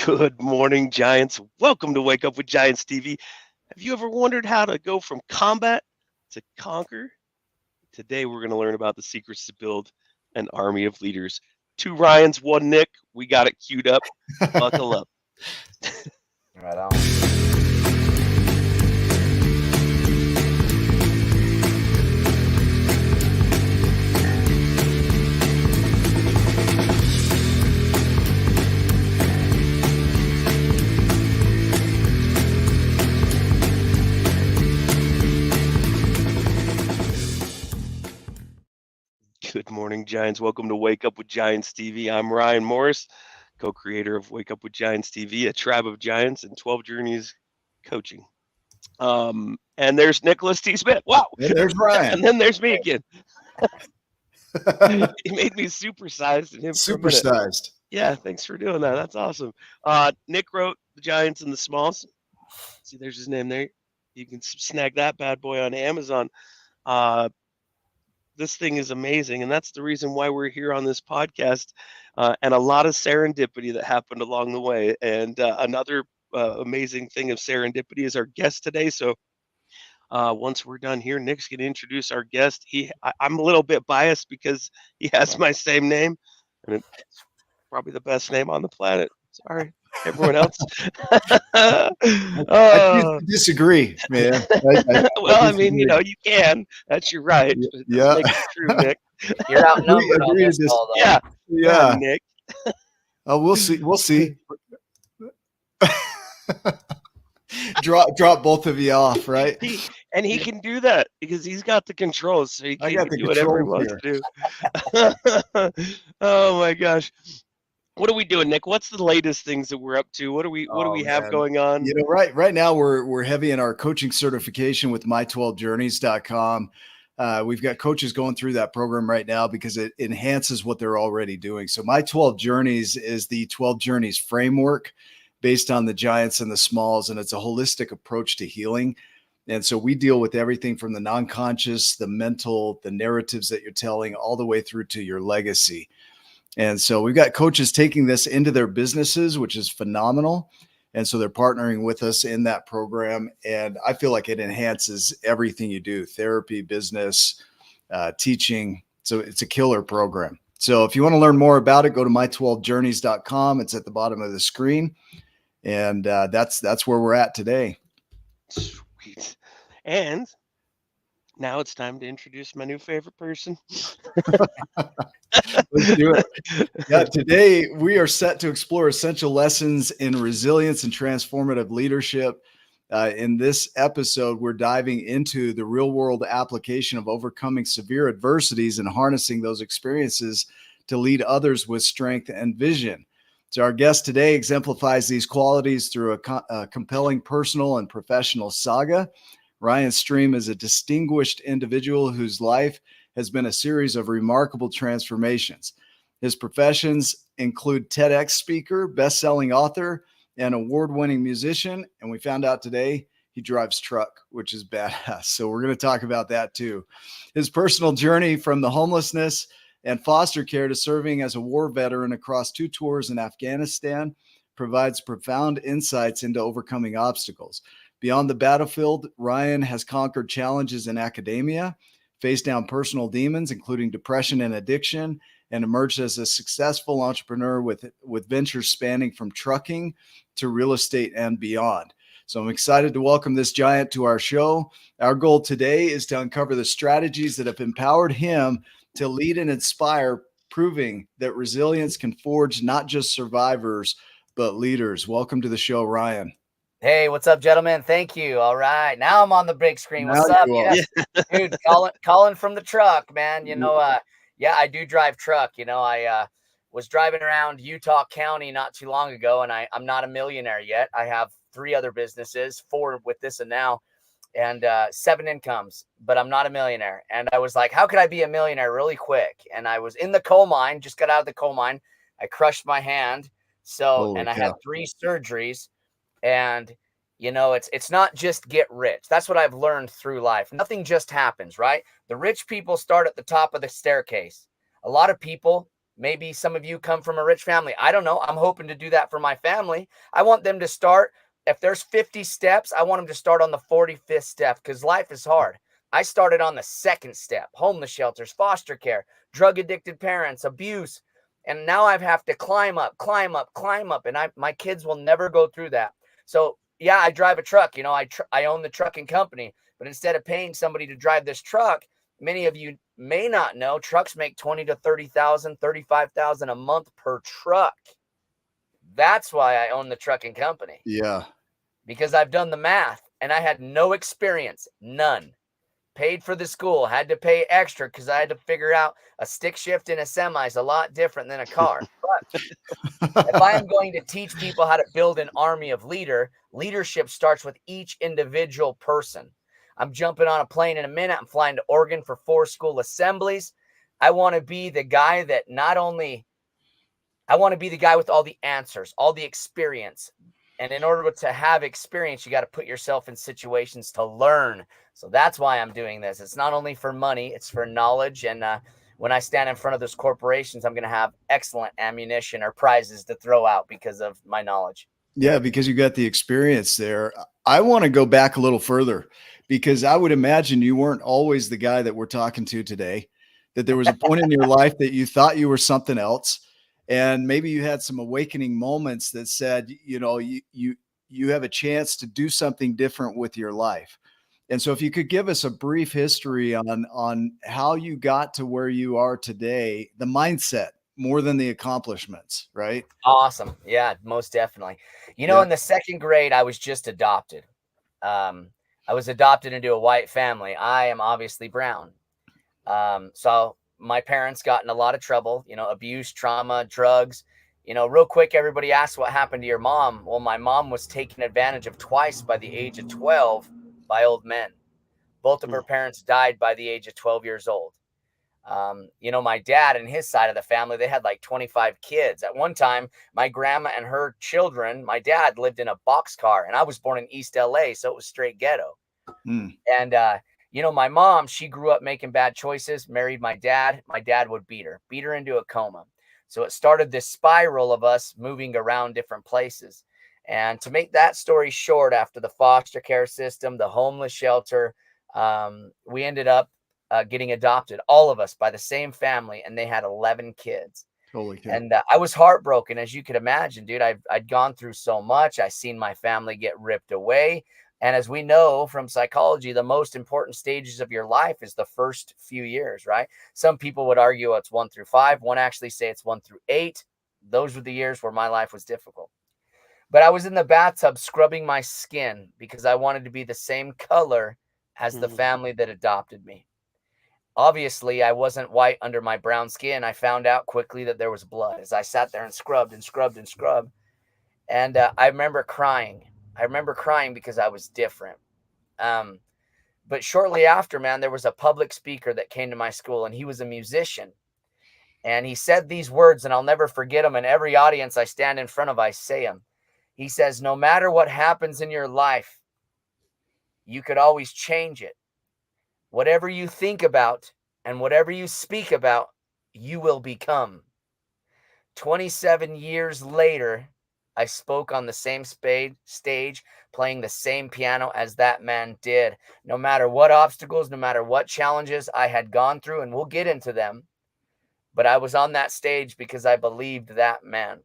Good morning, Giants. Welcome to Wake Up with Giants TV. Have you ever wondered how to go from combat to conquer? Today, we're going to learn about the secrets to build an army of leaders. 2 Ryans, 1 Nick. We got it queued up. Buckle up. Right on. Good morning, Giants. Welcome to Wake Up with Giants TV. I'm Ryan Morris, co-creator of Wake Up with Giants TV, a tribe of giants and 12 journeys coaching. And there's Nicholas T. Smith. Wow. And there's Ryan. And then there's me again. He made me supersized in him. Supersized. Yeah, thanks for doing that. That's awesome. Nick wrote The Giants and the Smalls. See, there's his name there. You can snag that bad boy on Amazon. This thing is amazing, and that's the reason why we're here on this podcast, and a lot of serendipity that happened along the way. And another amazing thing of serendipity is our guest today. So once we're done here, Nick's going to introduce our guest. I'm a little bit biased because he has my same name, and it's probably the best name on the planet. Sorry, everyone else. I disagree, man. I mean, you can. That's your right. Yeah. Make it true, Nick. You're outnumbered on this call, though. Yeah, Nick. We'll see. We'll see. drop both of you off, right? He can do that because he's got the controls, so he can do whatever he wants to do. Oh my gosh. What are we doing, Nick? What's the latest things that we're up to? What do we have going on? Right now we're heavy in our coaching certification with my12journeys.com. We've got coaches going through that program right now because it enhances what they're already doing. So My 12 Journeys is the 12 Journeys framework based on the giants and the smalls, and it's a holistic approach to healing. And so we deal with everything from the non-conscious, the mental, the narratives that you're telling, all the way through to your legacy. And so we've got coaches taking this into their businesses, which is phenomenal. And so they're partnering with us in that program. And I feel like it enhances everything you do, therapy, business, teaching. So it's a killer program. So if you want to learn more about it, go to my12journeys.com. It's at the bottom of the screen. And that's where we're at today. Sweet. And now it's time to introduce my new favorite person. Let's do it. Yeah, today we are set to explore essential lessons in resilience and transformative leadership. In this episode, we're diving into the real-world application of overcoming severe adversities and harnessing those experiences to lead others with strength and vision. So our guest today exemplifies these qualities through a compelling personal and professional saga. Ryan Stream is a distinguished individual whose life has been a series of remarkable transformations. His professions include TEDx speaker, best-selling author, and award-winning musician. And we found out today he drives truck, which is badass. So we're going to talk about that too. His personal journey from the homelessness and foster care to serving as a war veteran across 2 tours in Afghanistan provides profound insights into overcoming obstacles. Beyond the battlefield, Ryan has conquered challenges in academia, faced down personal demons, including depression and addiction, and emerged as a successful entrepreneur with ventures spanning from trucking to real estate and beyond. So I'm excited to welcome this giant to our show. Our goal today is to uncover the strategies that have empowered him to lead and inspire, proving that resilience can forge not just survivors, but leaders. Welcome to the show, Ryan. Hey, what's up, gentlemen? Thank you. All right. Now I'm on the big screen. What's up? Yes. Dude, calling from the truck, man. Yeah, I do drive truck. I was driving around Utah County not too long ago, and I'm not a millionaire yet. I have 3 other businesses, 4 with this and now, and 7 incomes, but I'm not a millionaire. And I was like, how could I be a millionaire really quick? And I was in the coal mine, just got out of the coal mine. I crushed my hand. I had 3 surgeries. And, it's not just get rich. That's what I've learned through life. Nothing just happens, right? The rich people start at the top of the staircase. A lot of people Maybe some of you come from a rich family. I don't know. I'm hoping to do that for my family. I want them to start, if there's 50 steps, I want them to start on the 45th step, because life is hard. I started on the second step: homeless shelters, foster care, drug addicted parents, abuse. And now I have to climb up. And my kids will never go through that. So yeah, I drive a truck. You know, I own the trucking company, but instead of paying somebody to drive this truck, many of you may not know, trucks make 20 to 30,000, 35,000 a month per truck. That's why I own the trucking company. Yeah. Because I've done the math and I had no experience, none. Paid for the school, had to pay extra because I had to figure out a stick shift in a semi is a lot different than a car. But if I am going to teach people how to build an army of leadership starts with each individual person. I'm jumping on a plane in a minute. I'm flying to Oregon for 4 school assemblies. I want to be the guy that I want to be the guy with all the answers, all the experience. And in order to have experience, you got to put yourself in situations to learn. So that's why I'm doing this. It's not only for money, it's for knowledge. And when I stand in front of those corporations, I'm going to have excellent ammunition or prizes to throw out because of my knowledge. Yeah, because you got the experience there. I want to go back a little further, because I would imagine you weren't always the guy that we're talking to today, that there was a point in your life that you thought you were something else. And maybe you had some awakening moments that said, you know, you have a chance to do something different with your life. And so if you could give us a brief history on how you got to where you are today, the mindset more than the accomplishments, right? Awesome. Yeah, most definitely. You know, in the 2nd grade, I was just adopted. I was adopted into a white family. I am obviously brown. So my parents got in a lot of trouble, you know, abuse, trauma, drugs. You know, real quick, everybody asks what happened to your mom. Well, my mom was taken advantage of twice by the age of 12 by old men. Both of her parents died by the age of 12 years old. You know, my dad and his side of the family, they had like 25 kids. At one time, my grandma and her children, my dad lived in a boxcar, and I was born in East LA, so it was straight ghetto. And, you know, my mom, she grew up making bad choices, married my dad. My dad would beat her into a coma. So it started this spiral of us moving around different places. And to make that story short, after the foster care system, the homeless shelter, we ended up getting adopted, all of us, by the same family, and they had 11 kids. Holy cow. And I was heartbroken, as you could imagine, dude. I'd gone through so much. I seen my family get ripped away. And as we know from psychology, the most important stages of your life is the first few years, right? Some people would argue it's 1 through 5. One actually say it's 1 through 8. Those were the years where my life was difficult. But I was in the bathtub scrubbing my skin because I wanted to be the same color as the family that adopted me. Obviously, I wasn't white under my brown skin. I found out quickly that there was blood as I sat there and scrubbed and scrubbed and scrubbed. And I remember crying. I remember crying because I was different. But shortly after, man, there was a public speaker that came to my school, and he was a musician. And he said these words, and I'll never forget them. In every audience I stand in front of, I say them. He says, no matter what happens in your life, you could always change it. Whatever you think about and whatever you speak about, you will become. 27 years later, I spoke on the same stage, playing the same piano as that man did. No matter what obstacles, no matter what challenges I had gone through, and we'll get into them, but I was on that stage because I believed that man.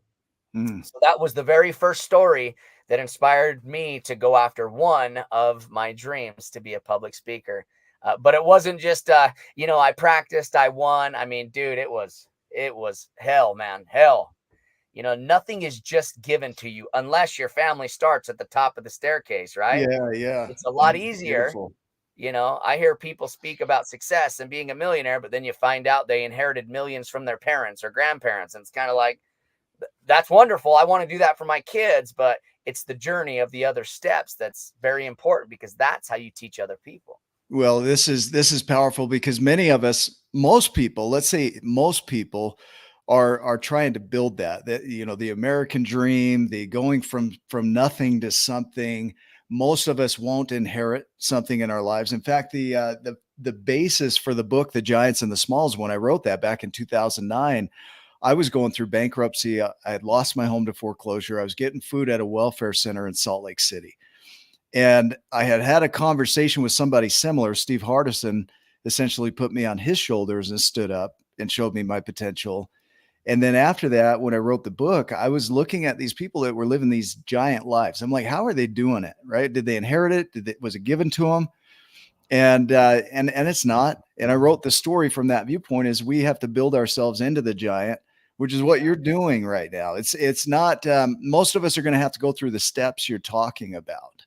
So that was the very first story that inspired me to go after one of my dreams, to be a public speaker. But it wasn't just, you know, I practiced, I won. I mean, dude, it was hell, man, hell. You know, nothing is just given to you unless your family starts at the top of the staircase, right? Yeah. It's a lot easier. Beautiful. You know, I hear people speak about success and being a millionaire, but then you find out they inherited millions from their parents or grandparents. And it's kind of like, that's wonderful. I want to do that for my kids, but it's the journey of the other steps that's very important, because that's how you teach other people. Well, this is powerful, because many of us, most people, let's say most people are trying to build that, you know, the American dream, the going from nothing to something. Most of us won't inherit something in our lives. In fact, the basis for the book, The Giants and the Smalls, when I wrote that back in 2009, I was going through bankruptcy. I had lost my home to foreclosure. I was getting food at a welfare center in Salt Lake City. And I had had a conversation with somebody similar. Steve Hardison essentially put me on his shoulders and stood up and showed me my potential. And then after that, when I wrote the book, I was looking at these people that were living these giant lives. I'm like, how are they doing it? Right? Did they inherit it? Was it given to them? And it's not. And I wrote the story from that viewpoint is we have to build ourselves into the giant, which is what you're doing right now. It's not, most of us are going to have to go through the steps you're talking about.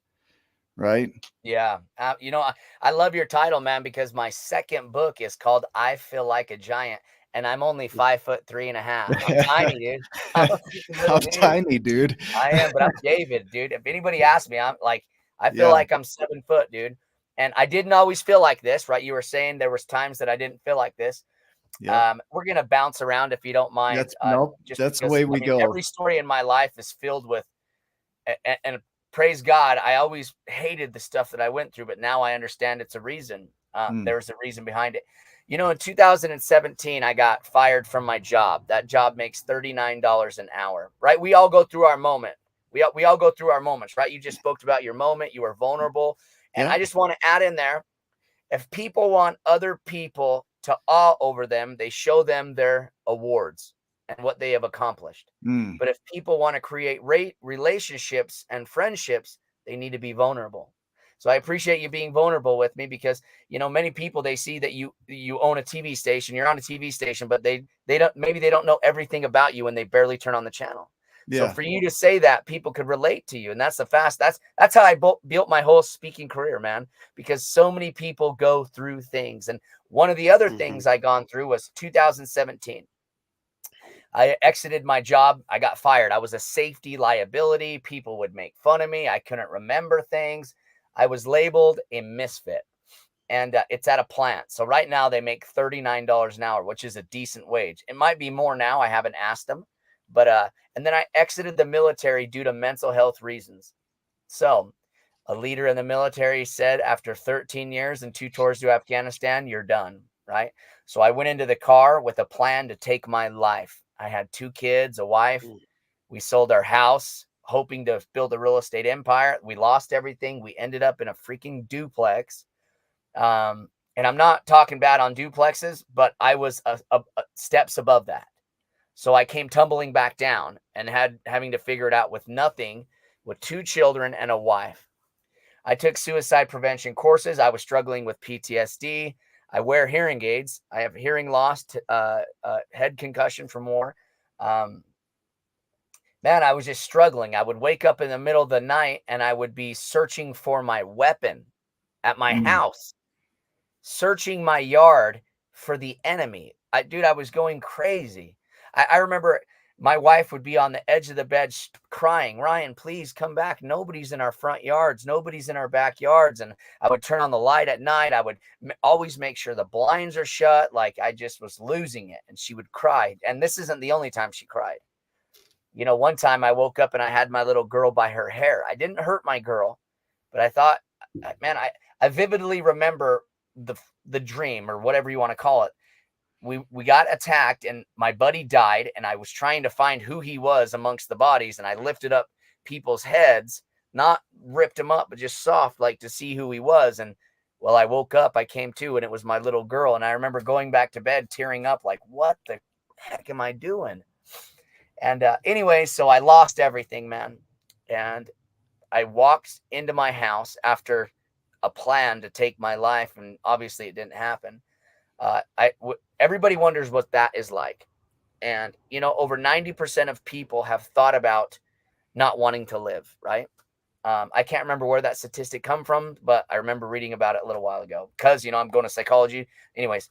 Right. Yeah. You know, I love your title, man, because my second book is called I Feel Like a Giant, and I'm only 5'3.5". I'm tiny, dude. I'm a little dude. Tiny, dude. I am, but I'm David, dude. If anybody asks me, I'm like, I feel like I'm 7 foot, dude. And I didn't always feel like this, right? You were saying there was times that I didn't feel like this. Yeah. We're going to bounce around if you don't mind. That's the way we go. Every story in my life is filled with, and praise God, I always hated the stuff that I went through, but now I understand it's a reason. There's a reason behind it. You know, in 2017, I got fired from my job. That job makes $39 an hour, right? We all go through our moment. We all go through our moments, right? You just spoke about your moment. You were vulnerable. And I just want to add in there, if people want other people to awe over them, they show them their awards and what they have accomplished. But if people want to create relationships and friendships, they need to be vulnerable. So I appreciate you being vulnerable with me because, you know, many people, they see that you own a TV station, you're on a TV station, but they don't know everything about you and they barely turn on the channel. So for you to say that, people could relate to you. And that's that's how I built my whole speaking career, man, because so many people go through things. And one of the other things I gone through was 2017. I exited my job. I got fired. I was a safety liability. People would make fun of me. I couldn't remember things. I was labeled a misfit. And it's at a plant. So right now they make $39 an hour, which is a decent wage. It might be more now. I haven't asked them. But and then I exited the military due to mental health reasons. So a leader in the military said, after 13 years and 2 tours to Afghanistan, you're done, right? So I went into the car with a plan to take my life. I had 2 kids, a wife. We sold our house, hoping to build a real estate empire. We lost everything. We ended up in a freaking duplex. And I'm not talking bad on duplexes, but I was a steps above that. So I came tumbling back down and having to figure it out with nothing, with 2 children and a wife. I took suicide prevention courses. I was struggling with PTSD. I wear hearing aids. I have hearing loss, head concussion from war. Man, I was just struggling. I would wake up in the middle of the night and I would be searching for my weapon at my house, searching my yard for the enemy. I was going crazy. I remember my wife would be on the edge of the bed crying, Ryan, please come back. Nobody's in our front yards. Nobody's in our backyards. And I would turn on the light at night. I would always make sure the blinds are shut. Like I just was losing it. And she would cry. And this isn't the only time she cried. You know, one time I woke up and I had my little girl by her hair. I didn't hurt my girl, but I thought, man, I vividly remember the dream or whatever you want to call it. We got attacked and my buddy died and I was trying to find who he was amongst the bodies. And I lifted up people's heads, not ripped them up, but just soft, like to see who he was. And well, I woke up, I came to, and it was my little girl. And I remember going back to bed, tearing up like, what the heck am I doing? And anyway, so I lost everything, man. And I walked into my house after a plan to take my life. And obviously it didn't happen. Everybody wonders what that is like. And, you know, over 90% of people have thought about not wanting to live, right? I can't remember where that statistic come from, but I remember reading about it a little while ago because, you know, I'm going to psychology. Anyways,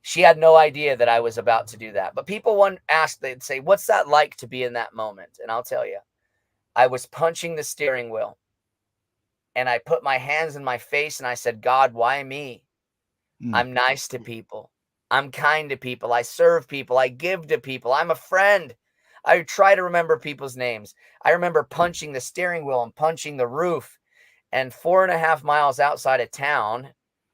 she had no idea that I was about to do that. But people they'd say, what's that like to be in that moment? And I'll tell you, I was punching the steering wheel and I put my hands in my face and I said, God, why me? I'm nice to people. I'm kind to people. I serve people. I give to people. I'm a friend. I try to remember people's names. I remember punching the steering wheel and punching the roof. And 4.5 miles outside of town,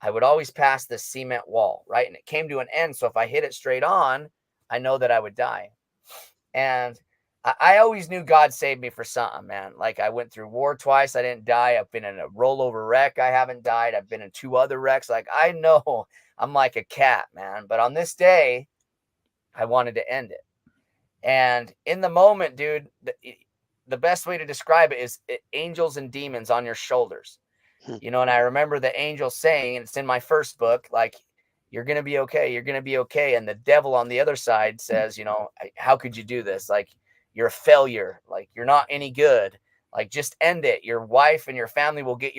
I would always pass this cement wall, right? And it came to an end. So if I hit it straight on, I know that I would die. And I always knew God saved me for something, man. Like I went through war twice. I didn't die. I've been in a rollover wreck. I haven't died. I've been in 2 other wrecks. Like I know I'm like a cat, man. But on this day, I wanted to end it. And in the moment, dude, the best way to describe it is angels and demons on your shoulders. You know, and I remember the angel saying, and it's in my first book, like, you're going to be okay. You're going to be okay. And the devil on the other side says, you know, how could you do this? Like, you're a failure. Like, you're not any good. Like, just end it. Your wife and your family will get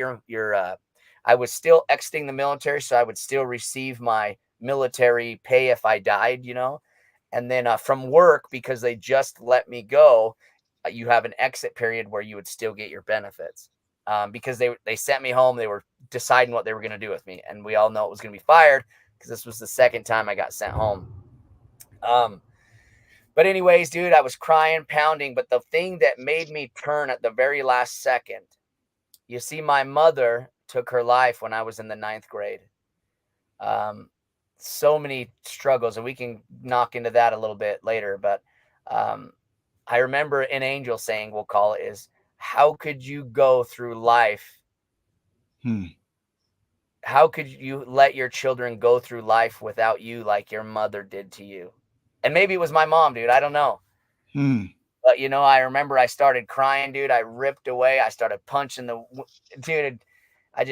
I was still exiting the military, so I would still receive my military pay if I died, you know. And then from work, because they just let me go, you have an exit period where you would still get your benefits. Because they sent me home. They were deciding what they were going to do with me. And we all know it was going to be fired because this was the second time I got sent home. But anyways, dude, I was crying, pounding. But the thing that made me turn at the very last second, you see, my mother took her life when I was in the 9th grade. So many struggles, and we can knock into that a little bit later. But I remember an angel saying, we'll call it, is, how could you go through life? How could you let your children go through life without you like your mother did to you? And maybe it was my mom, dude. I don't know. But, you know, I remember I started crying, dude. I ripped away. I started punching dude. And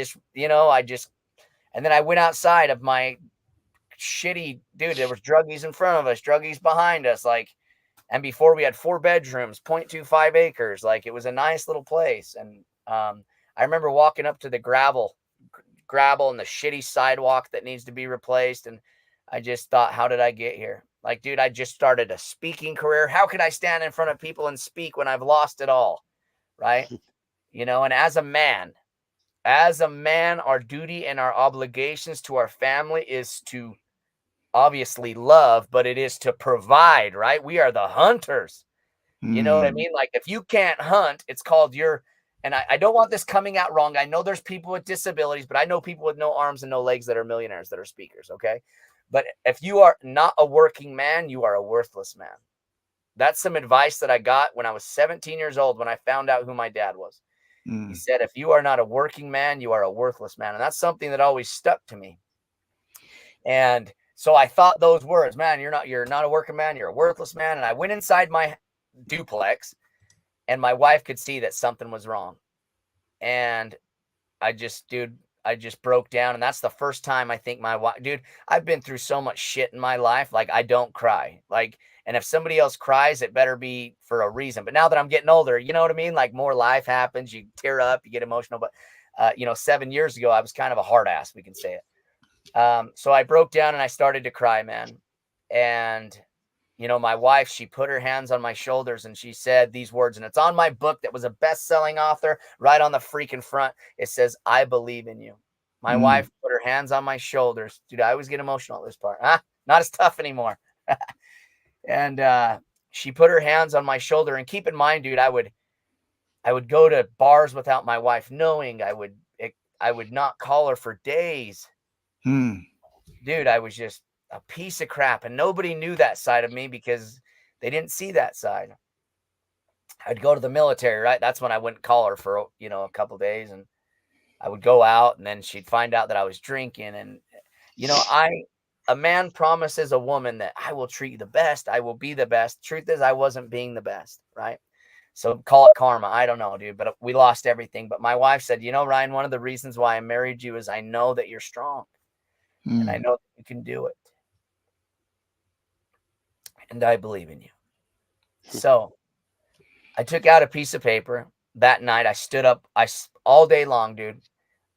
then I went outside of my shitty, dude, there was druggies in front of us, druggies behind us. Like, and before we had 4 bedrooms, 0.25 acres. Like, it was a nice little place. And I remember walking up to the gravel and the shitty sidewalk that needs to be replaced. And I just thought, how did I get here? Like, dude, I just started a speaking career. How could I stand in front of people and speak when I've lost it all? Right. You know, and as a man, our duty and our obligations to our family is to obviously love, but it is to provide, right? We are the hunters. You know what I mean? Like, if you can't hunt, it's called and I don't want this coming out wrong. I know there's people with disabilities, but I know people with no arms and no legs that are millionaires that are speakers. Okay. But if you are not a working man, you are a worthless man. That's some advice that I got when I was 17 years old, when I found out who my dad was. He said, if you are not a working man, you are a worthless man. And that's something that always stuck to me. And so I thought those words, man, you're not a working man, you're a worthless man. And I went inside my duplex, and my wife could see that something was wrong. And I just broke down. And that's the first time I think my wife, dude, I've been through so much shit in my life. Like, I don't cry. Like, and if somebody else cries, it better be for a reason. But now that I'm getting older, you know what I mean? Like, more life happens, you tear up, you get emotional. But, 7 years ago, I was kind of a hard ass, we can say it. So I broke down and I started to cry, man. And, you know, my wife, she put her hands on my shoulders and she said these words, and it's on my book that was a best-selling author, right on the freaking front. It says, I believe in you. My wife put her hands on my shoulders. Dude, I always get emotional at this part. Not as tough anymore. And she put her hands on my shoulder. And keep in mind, dude, I would go to bars without my wife knowing. I would not call her for days. Dude, I was just a piece of crap, and nobody knew that side of me because they didn't see that side. I'd go to the military, right? That's when I wouldn't call her for, a couple days, and I would go out, and then she'd find out that I was drinking. And, a man promises a woman that I will treat you the best. I will be the best. Truth is, I wasn't being the best, right? So call it karma. I don't know, dude, but we lost everything. But my wife said, Ryan, one of the reasons why I married you is I know that you're strong. And I know that you can do it. And I believe in you. So I took out a piece of paper that night. I stood up all day long, dude.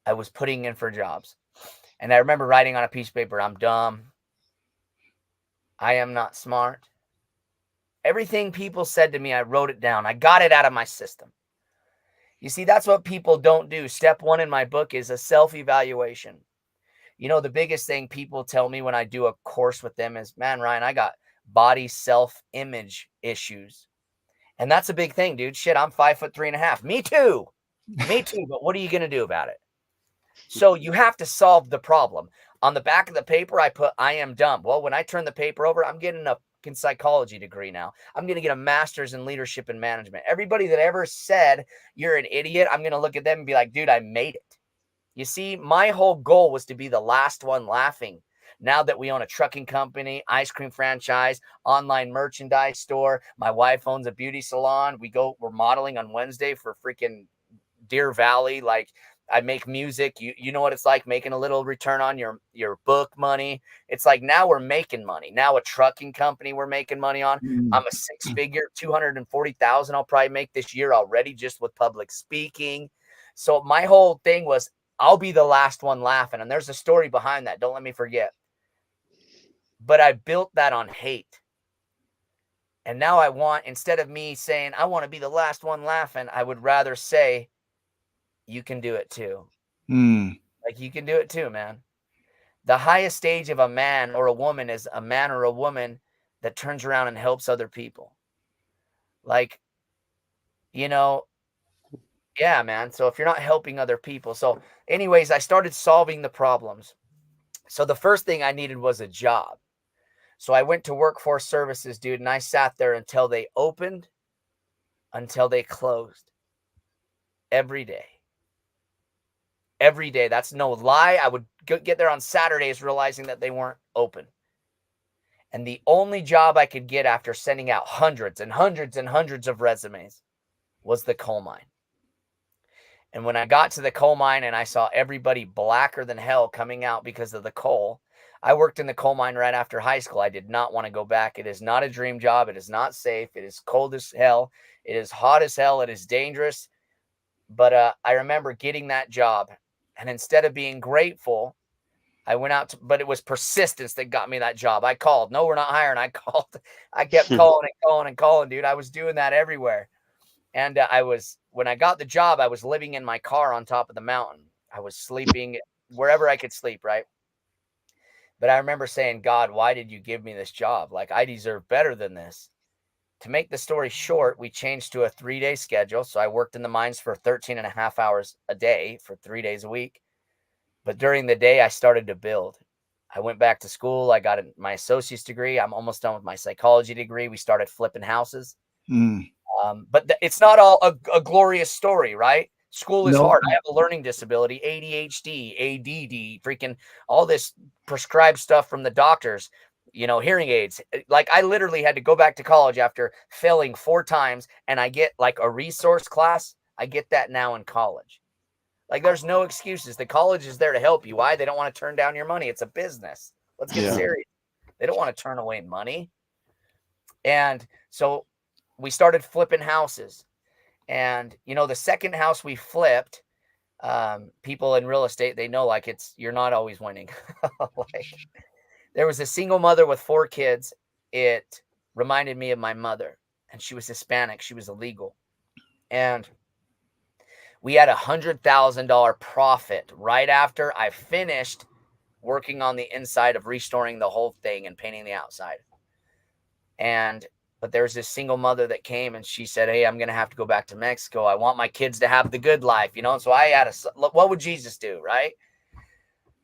I was putting in for jobs. And I remember writing on a piece of paper, I'm dumb. I am not smart. Everything people said to me, I wrote it down. I got it out of my system. You see, that's what people don't do. Step 1 in my book is a self-evaluation. The biggest thing people tell me when I do a course with them is, man, Ryan, I got body self-image issues. And that's a big thing, dude. Shit, I'm 5'3.5". Me too. But what are you going to do about it? So you have to solve the problem. On the back of the paper, I put, I am dumb. Well, when I turn the paper over, I'm getting a psychology degree now. I'm going to get a master's in leadership and management. Everybody that ever said you're an idiot, I'm going to look at them and be like, dude, I made it. You see, my whole goal was to be the last one laughing. Now that we own a trucking company, ice cream franchise, online merchandise store, my wife owns a beauty salon. We're modeling on Wednesday for freaking Deer Valley. Like, I make music. You know what it's like making a little return on your book money. It's like now we're making money. Now a trucking company we're making money on. I'm a six-figure, 240,000 I'll probably make this year already just with public speaking. So my whole thing was I'll be the last one laughing. And there's a story behind that. Don't let me forget. But I built that on hate. And now I want, instead of me saying I want to be the last one laughing, I would rather say, you can do it too. Like, you can do it too, man. The highest stage of a man or a woman is a man or a woman that turns around and helps other people. Like, you know, yeah, man. So if you're not helping other people. So anyways, I started solving the problems. So the first thing I needed was a job. So I went to Workforce Services, dude, and I sat there until they opened, until they closed. Every day. Every day. That's no lie. I would get there on Saturdays realizing that they weren't open. And the only job I could get after sending out hundreds and hundreds and hundreds of resumes was the coal mine. And when I got to the coal mine and I saw everybody blacker than hell coming out because of the coal, I worked in the coal mine right after high school. I did not want to go back. It is not a dream job. It is not safe. It is cold as hell. It is hot as hell. It is dangerous. But I remember getting that job. And instead of being grateful, I went out but it was persistence that got me that job. I called. No, we're not hiring. I called. I kept calling and calling and calling, dude. I was doing that everywhere. And when I got the job, I was living in my car on top of the mountain. I was sleeping wherever I could sleep, right? But I remember saying, God, why did you give me this job? Like, I deserve better than this. To make the story short, we changed to a 3-day schedule. So I worked in the mines for 13 and a half hours a day for 3 days a week. But during the day, I started to build. I went back to school. I got my associate's degree. I'm almost done with my psychology degree. We started flipping houses. But it's not all a glorious story, right? School is hard. I have a learning disability, ADHD, ADD, freaking all this prescribed stuff from the doctors, hearing aids. Like, I literally had to go back to college after failing 4 times, and I get like a resource class. I get that now in college. Like, there's no excuses. The college is there to help you. Why? They don't want to turn down your money. It's a business. Let's get serious. They don't want to turn away money. And so we started flipping houses. And, the second house we flipped, people in real estate, they know, like, you're not always winning. Like, there was a single mother with 4 kids. It reminded me of my mother, and she was Hispanic. She was illegal. And we had $100,000 profit right after I finished working on the inside of restoring the whole thing and painting the outside. But there's this single mother that came and she said, hey, I'm going to have to go back to Mexico. I want my kids to have the good life, And so I had what would Jesus do, right?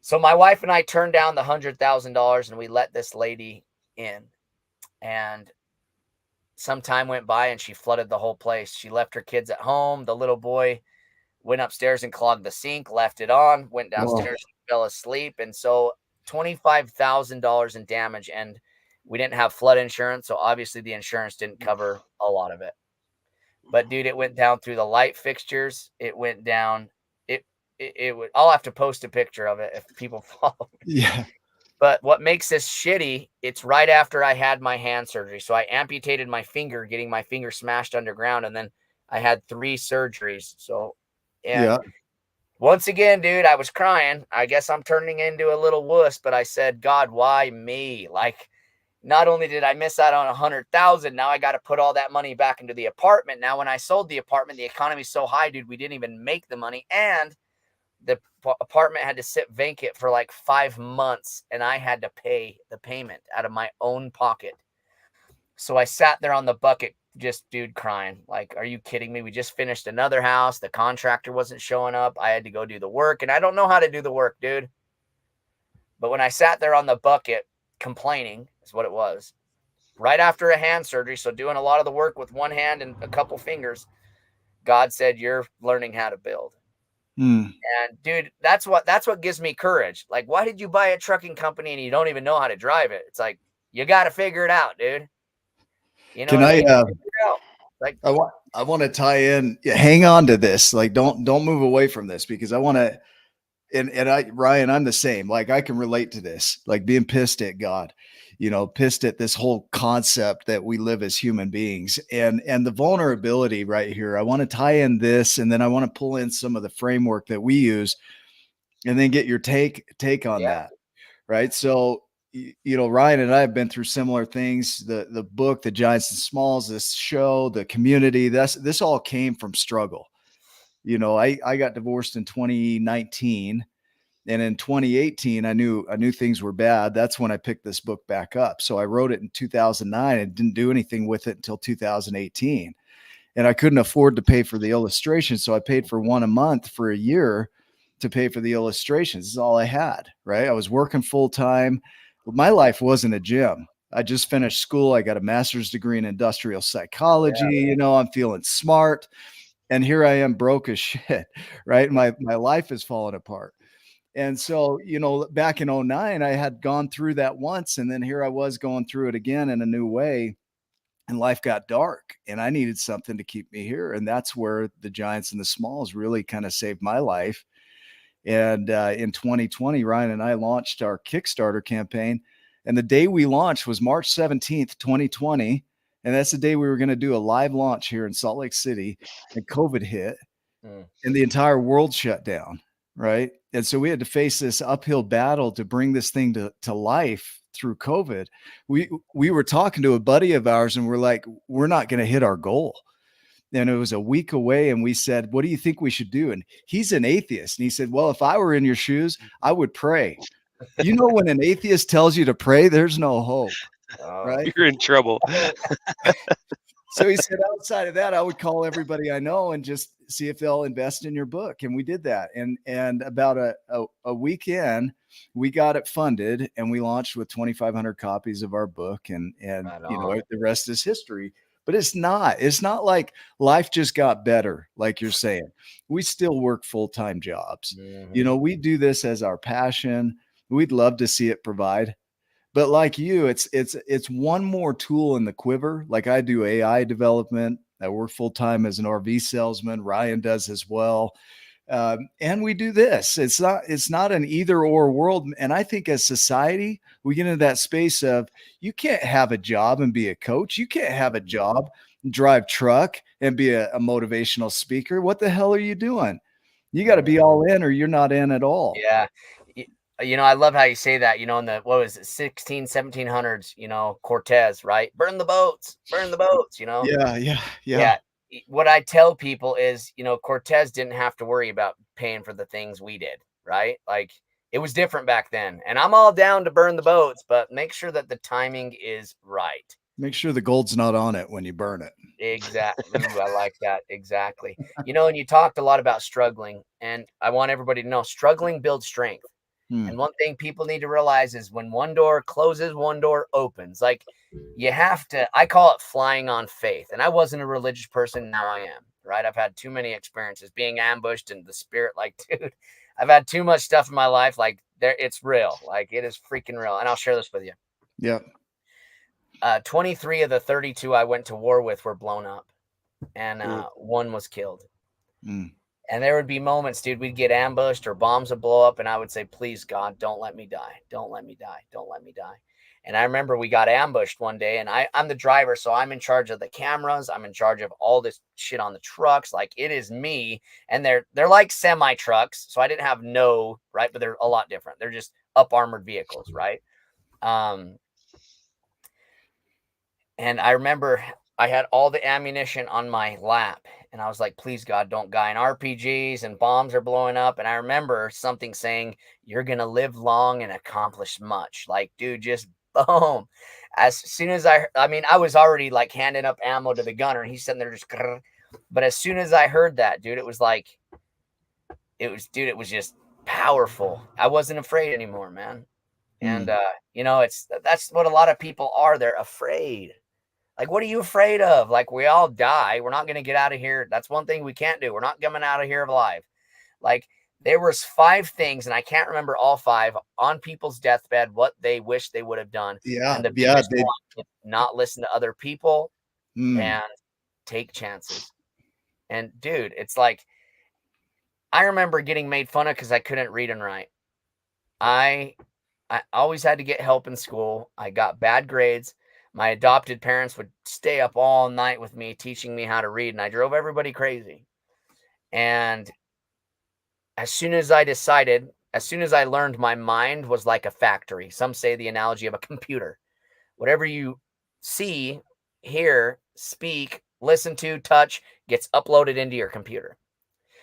So my wife and I turned down the $100,000 and we let this lady in. And some time went by and she flooded the whole place. She left her kids at home. The little boy went upstairs and clogged the sink, left it on, went downstairs, fell asleep. And so $25,000 in damage. And we didn't have flood insurance, so obviously the insurance didn't cover a lot of it. But dude, it went down through the light fixtures. It went down. It would. I'll have to post a picture of it if people follow me. Yeah. But what makes this shitty? It's right after I had my hand surgery, so I amputated my finger, getting my finger smashed underground, and then I had 3 surgeries. So, once again, dude, I was crying. I guess I'm turning into a little wuss, but I said, God, why me? Like, not only did I miss out on 100,000, now I got to put all that money back into the apartment. Now, when I sold the apartment, the economy's so high, dude, we didn't even make the money. And the apartment had to sit vacant for like 5 months, and I had to pay the payment out of my own pocket. So I sat there on the bucket just dude crying. Like, are you kidding me? We just finished another house. The contractor wasn't showing up. I had to go do the work, and I don't know how to do the work, dude. But when I sat there on the bucket complaining, is what it was, right after a hand surgery, so doing a lot of the work with one hand and a couple fingers, God said, you're learning how to build. And dude, that's what gives me courage. Like, why did you buy a trucking company and you don't even know how to drive it? It's like, you got to figure it out, dude. You know, Can I, like, I want to tie in, hang on to this. Like, don't move away from this, because I want to, Ryan, I'm the same. Like, I can relate to this, like being pissed at God, pissed at this whole concept that we live as human beings, and the vulnerability right here. I want to tie in this, and then I want to pull in some of the framework that we use, and then get your take on that. Right. So, Ryan and I have been through similar things. The book, The Giants and Smalls, this show, the community, this all came from struggle. I got divorced in 2019, and in 2018, I knew things were bad. That's when I picked this book back up. So I wrote it in 2009 and didn't do anything with it until 2018. And I couldn't afford to pay for the illustration. So I paid for one a month for a year to pay for the illustrations. This is all I had, right? I was working full time. My life wasn't a gym. I just finished school. I got a master's degree in industrial psychology. I'm feeling smart. And here I am broke as shit, right? My life is falling apart. And so, back in 2009, I had gone through that once, and then here I was going through it again in a new way, and life got dark, and I needed something to keep me here. And that's where the Giants and the Smalls really kind of saved my life. And in 2020, Ryan and I launched our Kickstarter campaign. And the day we launched was March 17th, 2020. And that's the day we were going to do a live launch here in Salt Lake City. And COVID hit, and the entire world shut down. Right. And so we had to face this uphill battle to bring this thing to life through COVID. We were talking to a buddy of ours, and we're like, we're not going to hit our goal. And it was a week away, and we said, what do you think we should do? And he's an atheist. And he said, well, if I were in your shoes, I would pray. When an atheist tells you to pray, there's no hope, right? You're in trouble. So he said, outside of that, I would call everybody I know and just see if they'll invest in your book. And we did that. And about a weekend, we got it funded, and we launched with 2,500 copies of our book. And the rest is history. But it's not like life just got better, like you're saying. We still work full-time jobs. We do this as our passion. We'd love to see it provide. But like you, it's one more tool in the quiver. Like, I do AI development. I work full-time as an RV salesman. Ryan does as well. And we do this. It's not an either or world. And I think as society, we get into that space of, you can't have a job and be a coach. You can't have a job, drive truck, and be a motivational speaker. What the hell are you doing? You got to be all in, or you're not in at all. Yeah. I love how you say that, in the, what was it, 1700s, Cortez, right? Burn the boats. Yeah. What I tell people is, Cortez didn't have to worry about paying for the things we did, right? Like, it was different back then. And I'm all down to burn the boats, but make sure that the timing is right. Make sure the gold's not on it when you burn it. Exactly. Ooh, I like that. Exactly. And you talked a lot about struggling, and I want everybody to know struggling builds strength. And one thing people need to realize is when one door closes, one door opens. Like, you have to, I call it flying on faith. And I wasn't a religious person. Now I am, right? I've had too many experiences being ambushed in the spirit. Like, dude, I've had too much stuff in my life. Like, it's real. Like, it is freaking real. And I'll share this with you. Yeah. 23 of the 32 I went to war with were blown up, and one was killed. And there would be moments, dude, we'd get ambushed or bombs would blow up, and I would say, please, God, don't let me die. Don't let me die. Don't let me die. And I remember we got ambushed one day, and I'm the driver, so I'm in charge of the cameras. I'm in charge of all this shit on the trucks. Like, it is me. And they're like semi trucks, so I didn't have right? But they're a lot different. They're just up armored vehicles, right? And I remember I had all the ammunition on my lap, and I was like, please, God, don't die. And RPGs and bombs are blowing up. And I remember something saying, you're going to live long and accomplish much. Like, dude, just boom. As soon as I mean, I was already like handing up ammo to the gunner, and he's sitting there just, but as soon as I heard that, dude, it was like, it was just powerful. I wasn't afraid anymore, man. And, that's what a lot of people are. They're afraid. Like, what are you afraid of? Like, we all die. We're not going to get out of here. That's one thing we can't do. We're not coming out of here alive. Like, there was 5 things, and I can't remember all 5 on people's deathbed, what they wish they would have done. Yeah. And the biggest one is not listen to other people and take chances. And dude, it's like, I remember getting made fun of because I couldn't read and write. I always had to get help in school. I got bad grades. My adopted parents would stay up all night with me, teaching me how to read, and I drove everybody crazy. And as soon as I learned my mind was like a factory, some say the analogy of a computer. Whatever you see, hear, speak, listen to, touch, gets uploaded into your computer.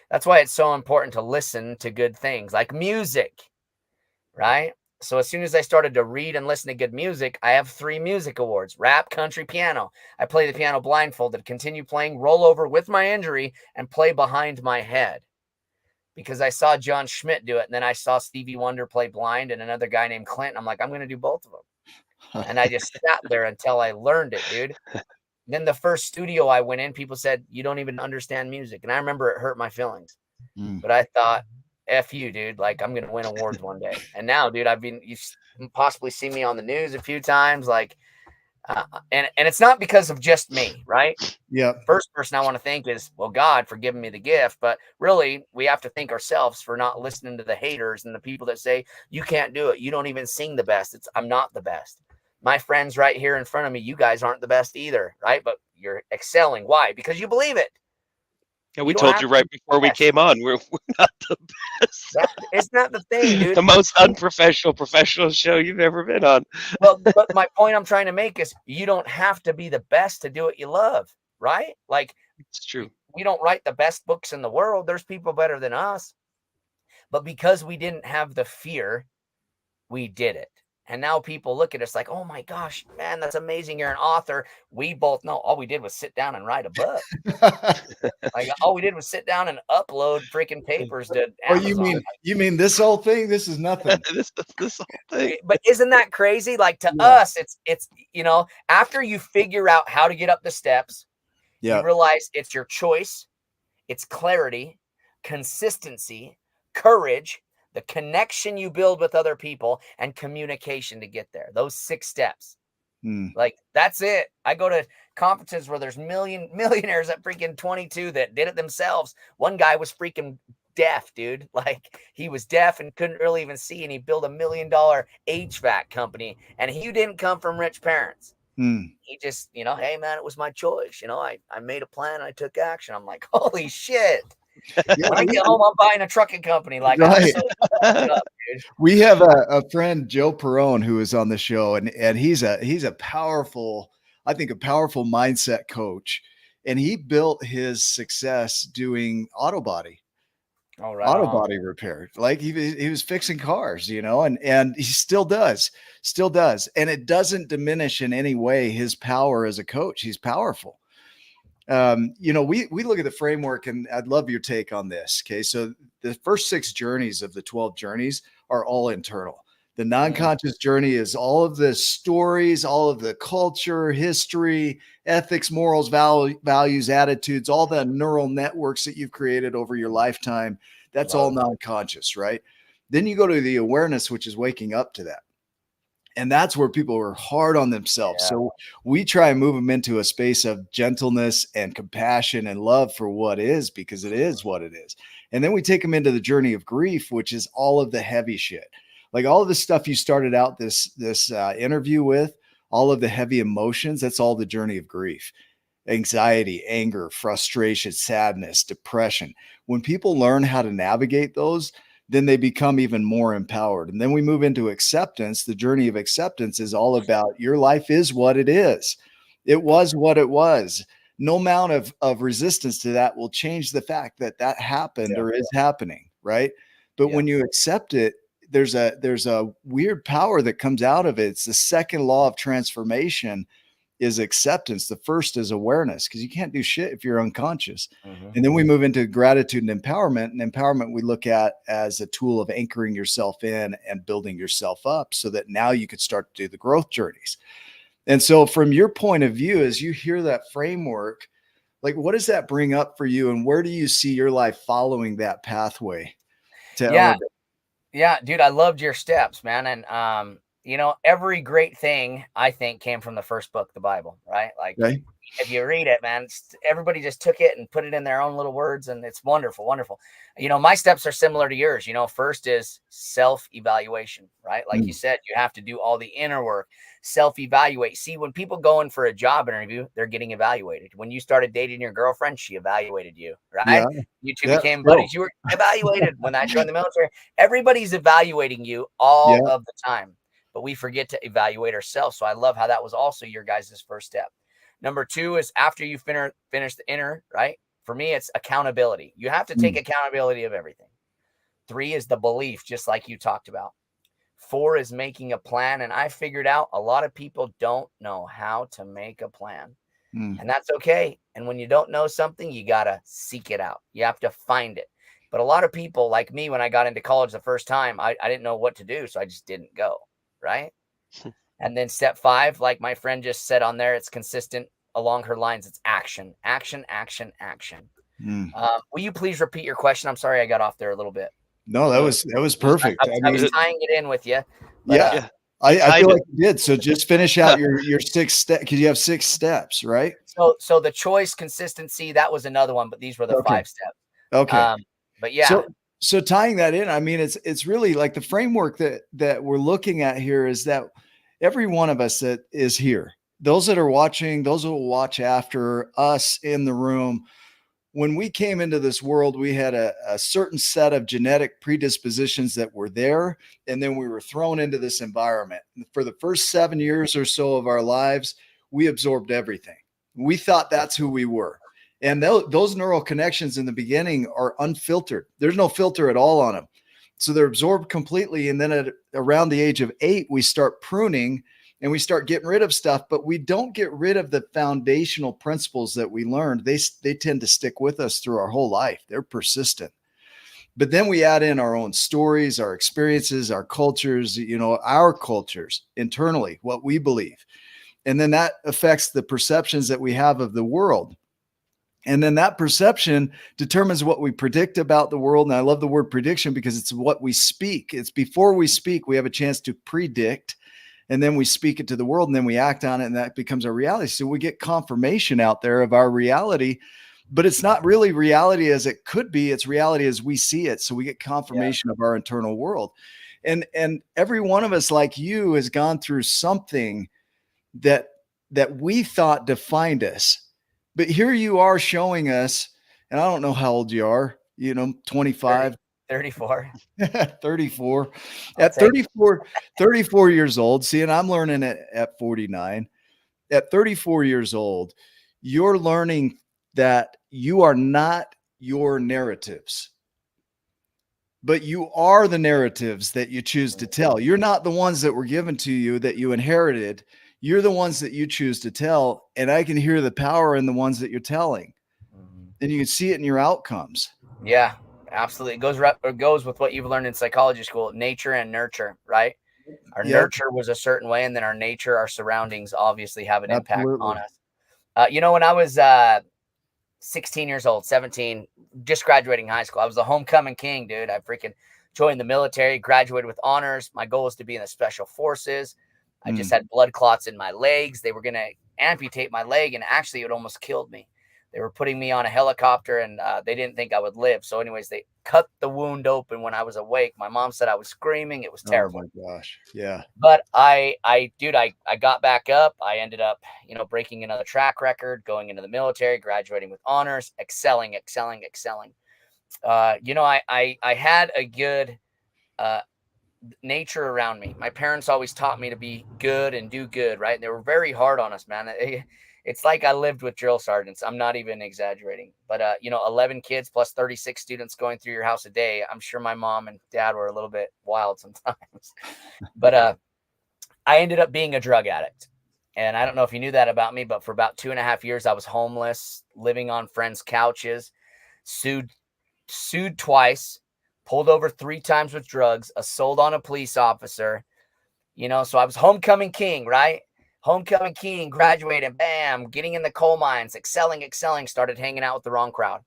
That's why it's so important to listen to good things like music, right? So as soon as I started to read and listen to good music, I have 3 music awards: rap, country, piano. I play the piano blindfolded, continue playing, roll over with my injury, and play behind my head. Because I saw John Schmidt do it, and then I saw Stevie Wonder play blind and another guy named Clint. I'm like, I'm going to do both of them. And I just sat there until I learned it, dude. Then the first studio I went in, people said, you don't even understand music. And I remember it hurt my feelings. But I thought, F you, dude. Like, I'm going to win awards one day. And now, dude, you've possibly seen me on the news a few times. Like, and it's not because of just me, right? Yeah. First person I want to thank is, well, God for giving me the gift. But really, we have to thank ourselves for not listening to the haters and the people that say, you can't do it. You don't even sing the best. I'm not the best. My friends right here in front of me, you guys aren't the best either, right? But you're excelling. Why? Because you believe it. Yeah, we told you right before we came on, we're not the best. It's not the thing, dude. The most unprofessional professional show you've ever been on. Well, but my point I'm trying to make is you don't have to be the best to do what you love, right? Like, it's true. We don't write the best books in the world. There's people better than us. But because we didn't have the fear, we did it. And now people look at us like, oh my gosh, man, that's amazing. You're an author. We both know all we did was sit down and write a book. Like, all we did was sit down and upload freaking papers to Amazon. You mean this whole thing? This is nothing. this whole thing. But isn't that crazy? Like, to us, it's after you figure out how to get up the steps, you realize it's your choice, it's clarity, consistency, courage, the connection you build with other people, and communication to get there. Those 6 steps. Like, that's it. I go to conferences where there's millionaires at freaking 22 that did it themselves. One guy was freaking deaf, dude. Like, he was deaf and couldn't really even see, and he built $1 million HVAC company, and he didn't come from rich parents. He just, hey man, it was my choice. I made a plan, I took action. I'm like, holy shit. When I get home, I'm buying a trucking company. Like, right. Up, we have a friend, Joe Perone, who is on the show, and he's a powerful, I think, a powerful mindset coach. And he built his success doing auto body repair. Like, he was fixing cars, and he still does. And it doesn't diminish in any way his power as a coach. He's powerful. We look at the framework, and I'd love your take on this. Okay. So the first 6 journeys of the 12 journeys are all internal. The non-conscious journey is all of the stories, all of the culture, history, ethics, morals, values, attitudes, all the neural networks that you've created over your lifetime. That's all non-conscious, right? Then you go to the awareness, which is waking up to that. And that's where people are hard on themselves. So we try and move them into a space of gentleness and compassion and love for what is, because it is what it is. And then we take them into the journey of grief, which is all of the heavy shit. Like, all of the stuff you started out this interview with, all of the heavy emotions, that's all the journey of grief. Anxiety, anger, frustration, sadness, depression. When people learn how to navigate those, then they become even more empowered. And then we move into acceptance. The journey of acceptance is all about your life is what it is. It was what it was. No amount of resistance to that will change the fact that happened or is happening, right? But when you accept it, there's a weird power that comes out of it. It's the second law of transformation is acceptance. The first is awareness, because you can't do shit if you're unconscious. And then we move into gratitude and empowerment. And empowerment we look at as a tool of anchoring yourself in and building yourself up so that now you could start to do the growth journeys. And so from your point of view, as you hear that framework, like what does that bring up for you? And where do you see your life following that pathway to elevate? Yeah, dude, I loved your steps, man. And, you know, every great thing I think came from the first book, the Bible, right? Like Okay. if you read it, man, everybody just took it and put it in their own little words. And it's wonderful, wonderful. You know, my steps are similar to yours. You know, first is self-evaluation, right? Like you said, you have to do all the inner work, self-evaluate. See, when people go in for a job interview, they're getting evaluated. When you started dating your girlfriend, she evaluated you, right? Yeah. You two became buddies. You were evaluated. When I joined the military, everybody's evaluating you all of the time, but we forget to evaluate ourselves. So I love how that was also your guys' first step. Number two is after you finish the inner, right? For me, it's accountability. You have to take accountability of everything. 3 is the belief, just like you talked about. 4 is making a plan. And I figured out a lot of people don't know how to make a plan. And that's okay. And when you don't know something, you got to seek it out. You have to find it. But a lot of people like me, when I got into college the first time, I didn't know what to do. So I just didn't go. Right. And then step 5, like my friend just said on there, it's consistent along her lines. It's action, action, action, action. Will you please repeat your question? I'm sorry I got off there a little bit. No, that was perfect. I was tying it in with you. But, I feel like you did. So just finish out your 6 steps, because you have 6 steps, right? So the choice, consistency, that was another one, but these were the 5 steps. Okay. But yeah. So tying that in, I mean, it's really like the framework that we're looking at here is that every one of us that is here, those that are watching, those who will watch after us in the room, when we came into this world, we had a certain set of genetic predispositions that were there. And then we were thrown into this environment. For the first 7 years or so of our lives, we absorbed everything. We thought that's who we were. And those neural connections in the beginning are unfiltered. There's no filter at all on them. So they're absorbed completely. And then around the age of 8, we start pruning and we start getting rid of stuff, but we don't get rid of the foundational principles that we learned. They tend to stick with us through our whole life. They're persistent. But then we add in our own stories, our experiences, our cultures, our cultures internally, what we believe. And then that affects the perceptions that we have of the world. And then that perception determines what we predict about the world. And I love the word prediction because it's what we speak. It's before we speak, we have a chance to predict, and then we speak it to the world, and then we act on it, and that becomes our reality. So we get confirmation out there of our reality, but it's not really reality as it could be. It's reality as we see it. So we get confirmation of our internal world. And every one of us, like you, has gone through something that we thought defined us. But here you are showing us, and I don't know how old you are, 25, 34, 34, at 34 years old. See, and I'm learning it at 49, at 34 years old, you're learning that you are not your narratives, but you are the narratives that you choose to tell. You're not the ones that were given to you that you inherited. You're the ones that you choose to tell. And I can hear the power in the ones that you're telling. And you can see it in your outcomes. Yeah, absolutely. It goes with what you've learned in psychology school, nature and nurture, right? Our nurture was a certain way, and then our nature, our surroundings obviously have an impact on us. When I was 16 years old, 17, just graduating high school, I was the homecoming king, dude. I freaking joined the military, graduated with honors. My goal was to be in the special forces. I just had blood clots in my legs. They were going to amputate my leg, and actually it almost killed me. They were putting me on a helicopter, and they didn't think I would live. So anyways, they cut the wound open when I was awake. My mom said I was screaming. It was terrible. Oh my gosh. Yeah. But I got back up. I ended up, breaking another track record, going into the military, graduating with honors, excelling. I had a good nature around me. My parents always taught me to be good and do good, right? And they were very hard on us, man. it's like I lived with drill sergeants. I'm not even exaggerating. But, 11 kids plus 36 students going through your house a day. I'm sure my mom and dad were a little bit wild sometimes. But I ended up being a drug addict. And I don't know if you knew that about me, but for about 2.5 years, I was homeless, living on friends' couches, sued twice, pulled over 3 times with drugs, assault on a police officer. So I was homecoming king, right? Homecoming king, graduating, bam, getting in the coal mines, excelling, started hanging out with the wrong crowd.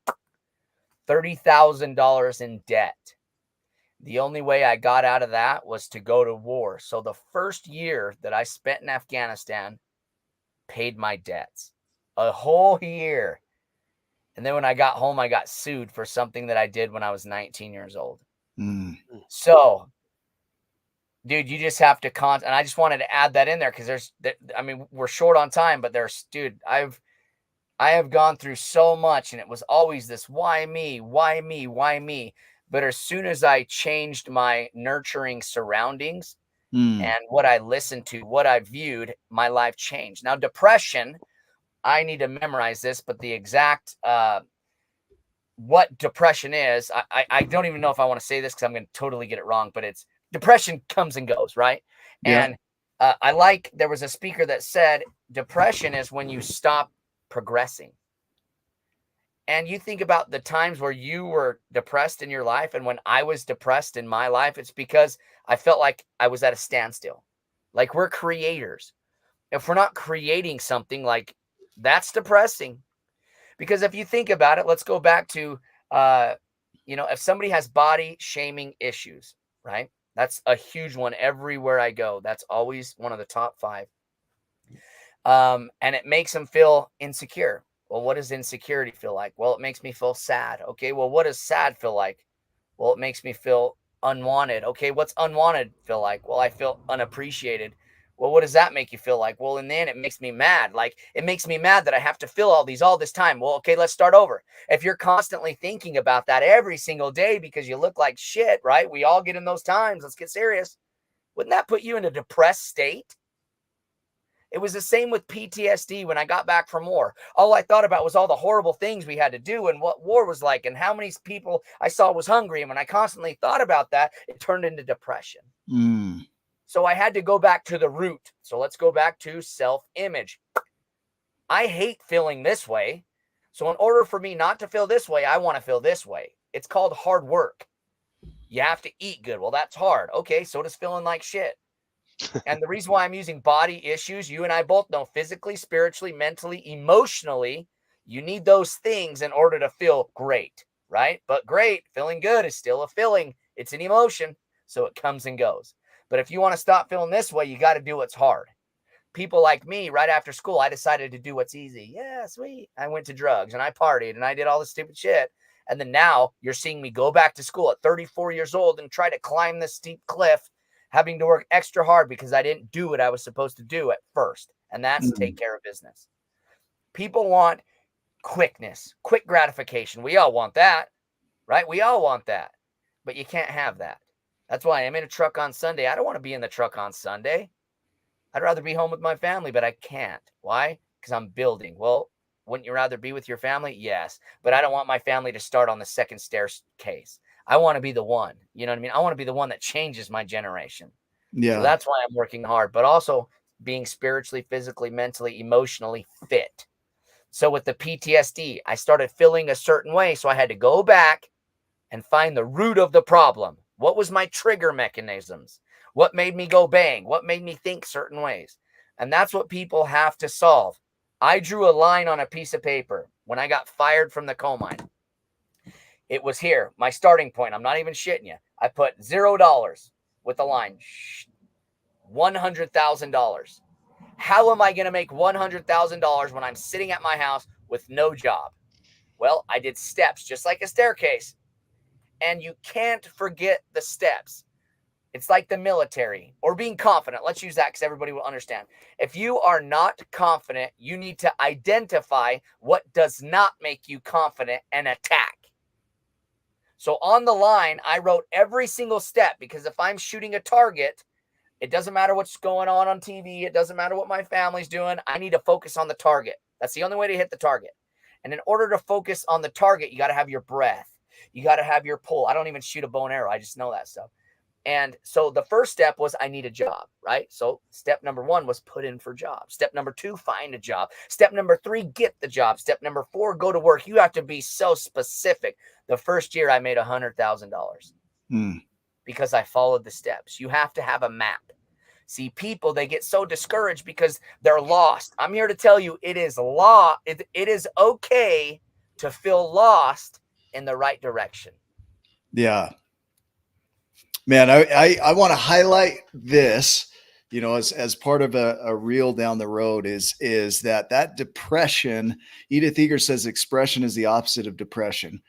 $30,000 in debt. The only way I got out of that was to go to war. So the first year that I spent in Afghanistan paid my debts. A whole year. And then when I got home, I got sued for something that I did when I was 19 years old. So, dude, you just have to and I just wanted to add that in there because we're short on time, but I have gone through so much, and it was always this, why me, why me, why me? But as soon as I changed my nurturing surroundings and what I listened to, what I viewed, my life changed. Now, depression, I need to memorize this, but the exact what depression is, I don't even know if I want to say this because I'm going to totally get it wrong, but it's depression comes and goes, right? Yeah. And there was a speaker that said depression is when you stop progressing. And you think about the times where you were depressed in your life, and when I was depressed in my life, it's because I felt like I was at a standstill. Like, we're creators. If we're not creating something, like, that's depressing. Because if you think about it, let's go back to, if somebody has body shaming issues, right? That's a huge one everywhere I go. That's always one of the top 5. And it makes them feel insecure. Well, what does insecurity feel like? Well, it makes me feel sad. Okay, well, what does sad feel like? Well, it makes me feel unwanted. Okay, what's unwanted feel like? Well, I feel unappreciated. Well, what does that make you feel like? Well, and then it makes me mad. Like, it makes me mad that I have to feel all this time. Well, okay, let's start over. If you're constantly thinking about that every single day because you look like shit, right? We all get in those times. Let's get serious. Wouldn't that put you in a depressed state? It was the same with PTSD when I got back from war. All I thought about was all the horrible things we had to do and what war was like and how many people I saw was hungry. And when I constantly thought about that, it turned into depression. So I had to go back to the root. So let's go back to self-image. I hate feeling this way. So in order for me not to feel this way, I want to feel this way. It's called hard work. You have to eat good. Well, that's hard. Okay, so does feeling like shit. And the reason why I'm using body issues, you and I both know, physically, spiritually, mentally, emotionally, you need those things in order to feel great, right? But great, feeling good is still a feeling. It's an emotion, so it comes and goes. But if you want to stop feeling this way, you got to do what's hard. People like me, right after school, I decided to do what's easy. Yeah, sweet. I went to drugs and I partied and I did all this stupid shit. And then now you're seeing me go back to school at 34 years old and try to climb this steep cliff, having to work extra hard because I didn't do what I was supposed to do at first. And that's take care of business. People want quickness, quick gratification. We all want that, right? We all want that, but you can't have that. That's why I'm in a truck on Sunday. I don't want to be in the truck on Sunday. I'd rather be home with my family, but I can't. Why? Because I'm building. Well, wouldn't you rather be with your family? Yes, but I don't want my family to start on the second staircase. I want to be the one, you know what I mean? I want to be the one that changes my generation. Yeah. So that's why I'm working hard, but also being spiritually, physically, mentally, emotionally fit. So with the PTSD, I started feeling a certain way. So I had to go back and find the root of the problem. What was my trigger mechanisms? What made me go bang? What made me think certain ways? And that's what people have to solve. I drew a line on a piece of paper when I got fired from the coal mine. It was here, my starting point. I'm not even shitting you. I put $0 with a line, $100,000. How am I going to make $100,000 when I'm sitting at my house with no job? Well, I did steps, just like a staircase. And you can't forget the steps. It's like the military or being confident. Let's use that because everybody will understand. If you are not confident, you need to identify what does not make you confident and attack. So on the line, I wrote every single step because if I'm shooting a target, it doesn't matter what's going on TV. It doesn't matter what my family's doing. I need to focus on the target. That's the only way to hit the target. And in order to focus on the target, you got to have your breath. You got to have your pull. I don't even shoot a bow and arrow. I just know that stuff. And so the first step was I need a job, right? So step number 1 was put in for jobs. Step number 2, find a job. Step number 3, get the job. Step number 4, go to work. You have to be so specific. The first year I made $100,000 because I followed the steps. You have to have a map. See, people, they get so discouraged because they're lost. I'm here to tell you it is okay to feel lost in the right direction. Yeah. Man, I want to highlight this, you know, as part of a reel down the road is that depression. Edith Eger says expression is the opposite of depression,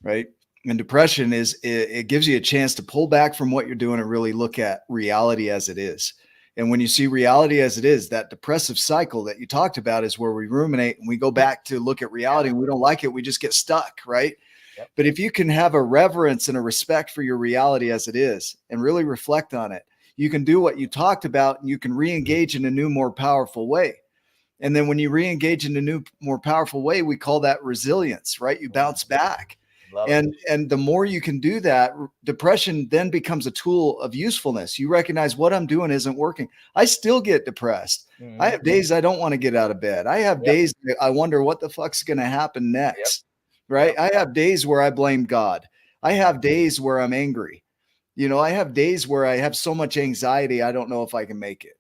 right? And depression is it gives you a chance to pull back from what you're doing and really look at reality as it is. And when you see reality as it is, that depressive cycle that you talked about is where we ruminate and we go back to look at reality and we don't like it. We just get stuck, right? Yep. But if you can have a reverence and a respect for your reality as it is and really reflect on it, you can do what you talked about and you can re-engage in a new, more powerful way. And then when you re-engage in a new, more powerful way, we call that resilience, right? You bounce back. And the more you can do that, depression then becomes a tool of usefulness. You recognize what I'm doing isn't working. I still get depressed. I have days I don't want to get out of bed. I have days that I wonder what the fuck's going to happen next. Right. I have days where I blame God. I have days where I'm angry. You know, I have days where I have so much anxiety. I don't know if I can make it,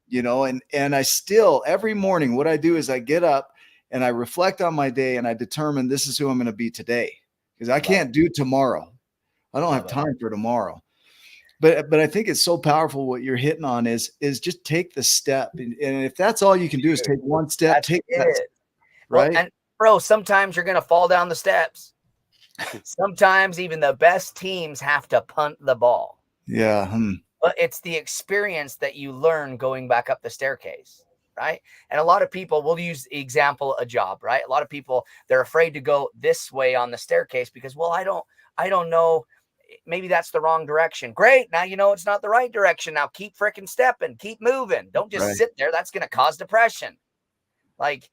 you know, and I still, every morning, what I do is I get up and I reflect on my day and I determine this is who I'm going to be today, because I can't do tomorrow. I don't have time for tomorrow. But I think it's so powerful. What you're hitting on is just take the step. And if that's all you can do is take one step, take that step, right? Well, and bro, sometimes you're going to fall down the steps. Sometimes even the best teams have to punt the ball. Yeah. But it's the experience that you learn going back up the staircase, right? And a lot of people will use the example, a job, right? A lot of people, they're afraid to go this way on the staircase because, well, I don't know. Maybe that's the wrong direction. Great. Now you know it's not the right direction. Now keep freaking stepping, keep moving. Don't just sit there. That's going to cause depression. Like,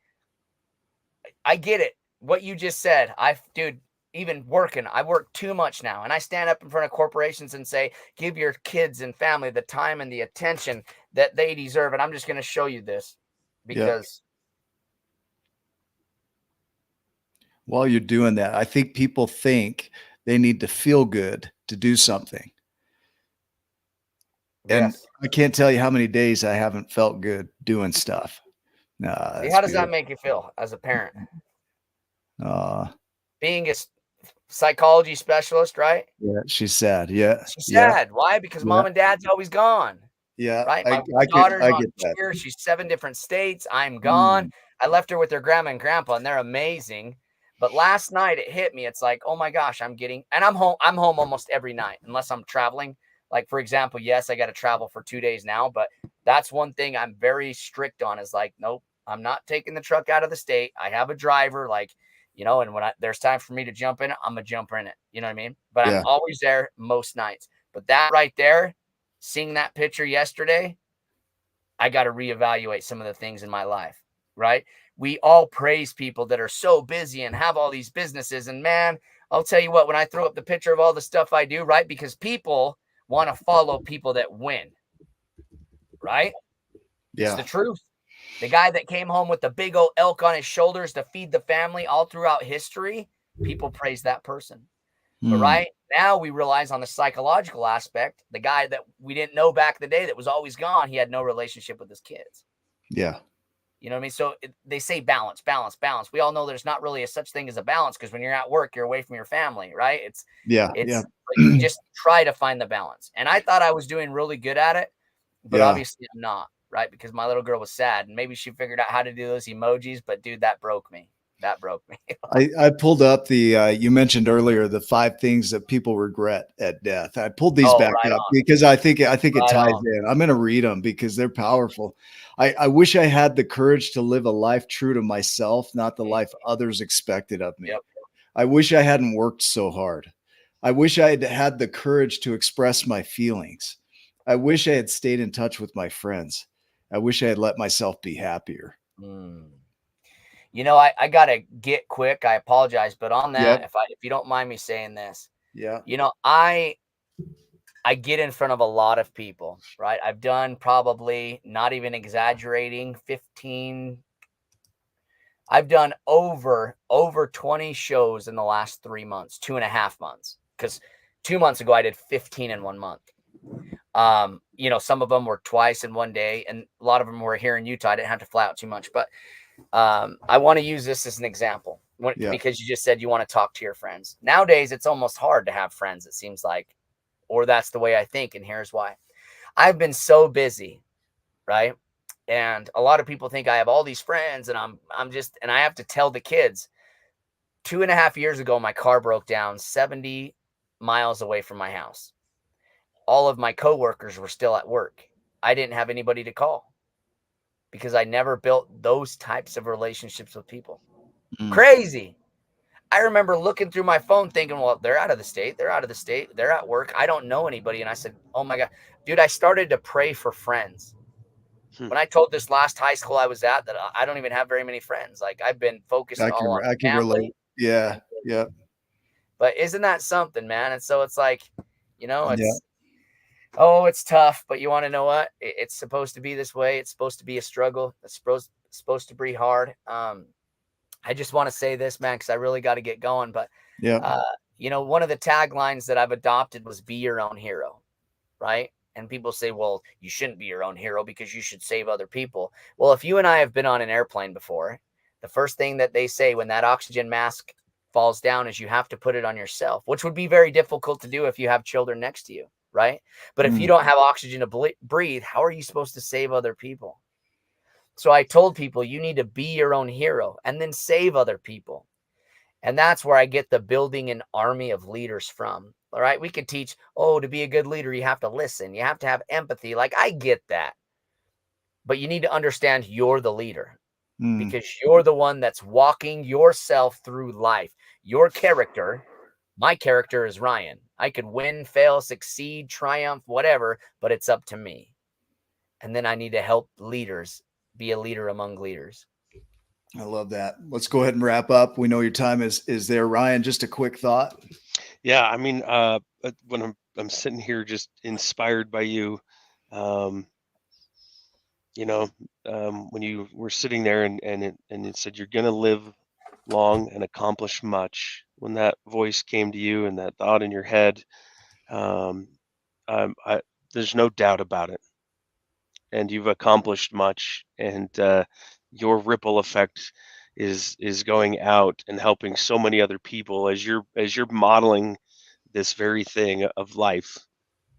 I get it. What you just said, dude, even working, I work too much now. And I stand up in front of corporations and say, give your kids and family the time and the attention that they deserve. And I'm just going to show you this because. While you're doing that, I think people think they need to feel good to do something. And I can't tell you how many days I haven't felt good doing stuff. How does that make you feel as a parent? Being a psychology specialist, right? Yeah, she's sad. Yeah, she's sad. Why? Because mom and dad's always gone. Yeah, right. My daughter's on here. She's 7 different states. I'm gone. I left her with her grandma and grandpa, and they're amazing. But last night it hit me. It's like, oh my gosh, I'm home. I'm home almost every night, unless I'm traveling. Like, for example, yes, I got to travel for 2 days now, but that's one thing I'm very strict on is like, nope, I'm not taking the truck out of the state. I have a driver, like, you know, and when there's time for me to jump in it, I'm going to jump in it. You know what I mean? But I'm always there most nights. But that right there, seeing that picture yesterday, I got to reevaluate some of the things in my life, right? We all praise people that are so busy and have all these businesses. And man, I'll tell you what, when I throw up the picture of all the stuff I do, right? Because people want to follow people that win, right? Yeah. It's the truth. The guy that came home with the big old elk on his shoulders to feed the family all throughout history, people praise that person. But right now we realize on the psychological aspect, the guy that we didn't know back in the day that was always gone, he had no relationship with his kids. Yeah. You know what I mean? So they say balance, balance, balance. We all know there's not really a such thing as a balance because when you're at work, you're away from your family, right? It's you just try to find the balance. And I thought I was doing really good at it, but obviously I'm not, right? Because my little girl was sad and maybe she figured out how to do those emojis, but dude, that broke me. That broke me. I pulled up you mentioned earlier, the 5 things that people regret at death. I pulled these back up because I think it ties in. I'm going to read them because they're powerful. I wish I had the courage to live a life true to myself, not the life others expected of me. Yep. I wish I hadn't worked so hard. I wish I had had the courage to express my feelings. I wish I had stayed in touch with my friends. I wish I had let myself be happier. You know, I gotta get quick. I apologize, but on that, Yep. if you don't mind me saying this, Yeah. you know, I get in front of a lot of people, right? I've done, probably not even exaggerating, 15. I've done over 20 shows in the last 3 months, 2.5 months. Because 2 months ago I did 15 in 1 month. You know, some of them were twice in one day, and a lot of them were here in Utah. I didn't have to fly out too much, but I want to use this as an example because you just said you want to talk to your friends. Nowadays, it's almost hard to have friends, it seems like, or that's the way I think. And here's why. I've been so busy, right? And a lot of people think I have all these friends, and and I have to tell the kids, 2.5 years ago, my car broke down 70 miles away from my house. All of my coworkers were still at work. I didn't have anybody to call because I never built those types of relationships with people. Crazy. I remember looking through my phone thinking, well, they're out of the state. They're out of the state. They're at work. I don't know anybody. And I said, oh my God, dude, I started to pray for friends. When I told this last high school I was at that I don't even have very many friends. Like, I've been focused all on I can family. relate. Yeah. Yeah. But isn't that something, man? And so it's like, you know, Yeah. it's tough, but you want to know what? It's supposed to be this way. It's supposed to be a struggle. It's supposed to be hard. I just want to say this, man, because I really got to get going. But, you know, one of the taglines that I've adopted was be your own hero, right? And people say, well, you shouldn't be your own hero because you should save other people. Well, if you and I have been on an airplane before, the first thing that they say when that oxygen mask falls down is you have to put it on yourself, which would be very difficult to do if you have children next to you, right? But if you don't have oxygen to breathe, how are you supposed to save other people? So I told people, you need to be your own hero and then save other people. And that's where I get the building an army of leaders from. All right. We could teach, to be a good leader, you have to listen. You have to have empathy. Like, I get that. But you need to understand you're the leader because you're the one that's walking yourself through life. Your character, my character is Ryan. I could win, fail, succeed, triumph, whatever, but it's up to me. And then I need to help leaders be a leader among leaders. I love that. Let's go ahead and wrap up. We know your time is there. Ryan, just a quick thought. Yeah, I mean, when I'm sitting here just inspired by you, you know, when you were sitting there and it said you're gonna live long and accomplish much. When that voice came to you and that thought in your head, um, there's no doubt about it. And you've accomplished much, and your ripple effect is going out and helping so many other people as you're modeling this very thing of life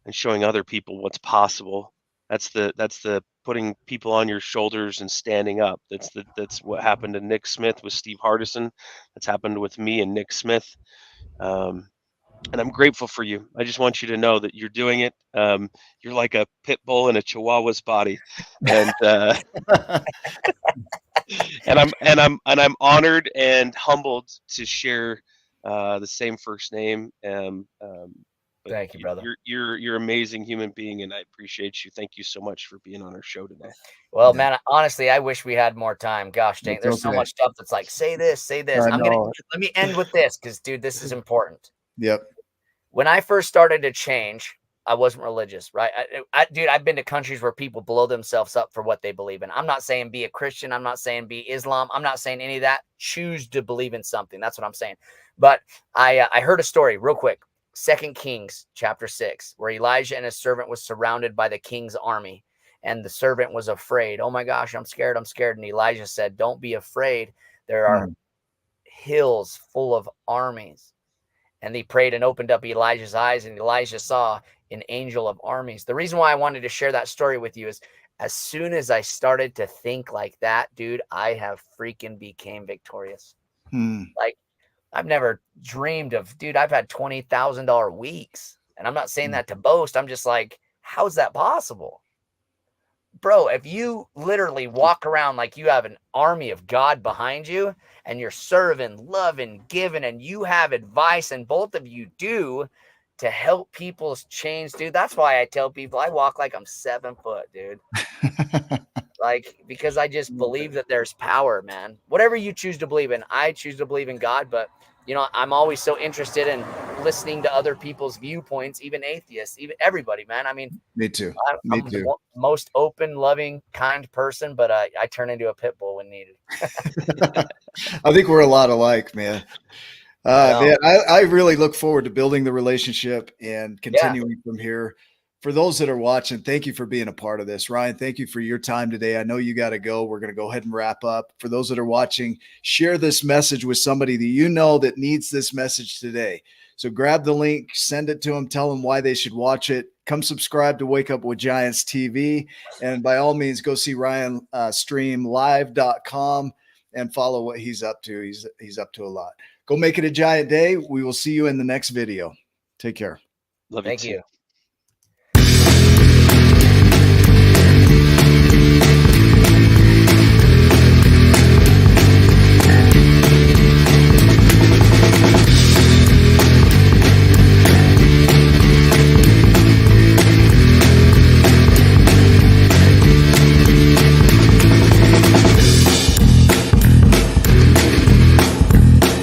and showing other people what's possible. That's the putting people on your shoulders and standing up. That's what happened to Nick Smith with Steve Hardison. That's happened with me and Nick Smith. And I'm grateful for you. I just want you to know that you're doing it. You're like a pit bull in a Chihuahua's body, and I'm honored and humbled to share the same first name. But Thank you, brother. You're an amazing human being, and I appreciate you. Thank you so much for being on our show today. Well, man, honestly, I wish we had more time. Gosh dang, there's so much stuff that's like, say this, say this. Let me end with this because, dude, this is important. Yep. When I first started to change, I wasn't religious, right? Dude, I've been to countries where people blow themselves up for what they believe in. I'm not saying be a Christian. I'm not saying be Islam. I'm not saying any of that. Choose to believe in something. That's what I'm saying. But I heard a story real quick. 2 Kings chapter 6, where Elijah and his servant was surrounded by the king's army. And the servant was afraid. Oh my gosh, I'm scared. I'm scared. And Elijah said, don't be afraid. There are hills full of armies. And he prayed and opened up Elijah's eyes, and Elijah saw an angel of armies. The reason why I wanted to share that story with you is as soon as I started to think like that, dude, I have freaking became victorious. Like, I've never dreamed of, dude, I've had $20,000 weeks. And I'm not saying that to boast. I'm just like, how's that possible? Bro, if you literally walk around like you have an army of God behind you and you're serving, loving, giving, and you have advice, and both of you do, to help people change, dude, that's why I tell people I walk like I'm 7 foot, dude. Like, because I just believe that there's power, man. Whatever you choose to believe in, I choose to believe in God, but you know, I'm always so interested in listening to other people's viewpoints, even atheists, even everybody, man. I mean, Me too. I'm the most open, loving, kind person, but I turn into a pit bull when needed. I think we're a lot alike, man. Man, I really look forward to building the relationship and continuing from here. For those that are watching, thank you for being a part of this. Ryan, thank you for your time today. I know you got to go. We're going to go ahead and wrap up. For those that are watching, share this message with somebody that you know that needs this message today. So grab the link, send it to them, tell them why they should watch it. Come subscribe to Wake Up with Giants TV. And by all means, go see Ryan streamlive.com and follow what he's up to. He's up to a lot. Go make it a giant day. We will see you in the next video. Take care. Love you. Thank you.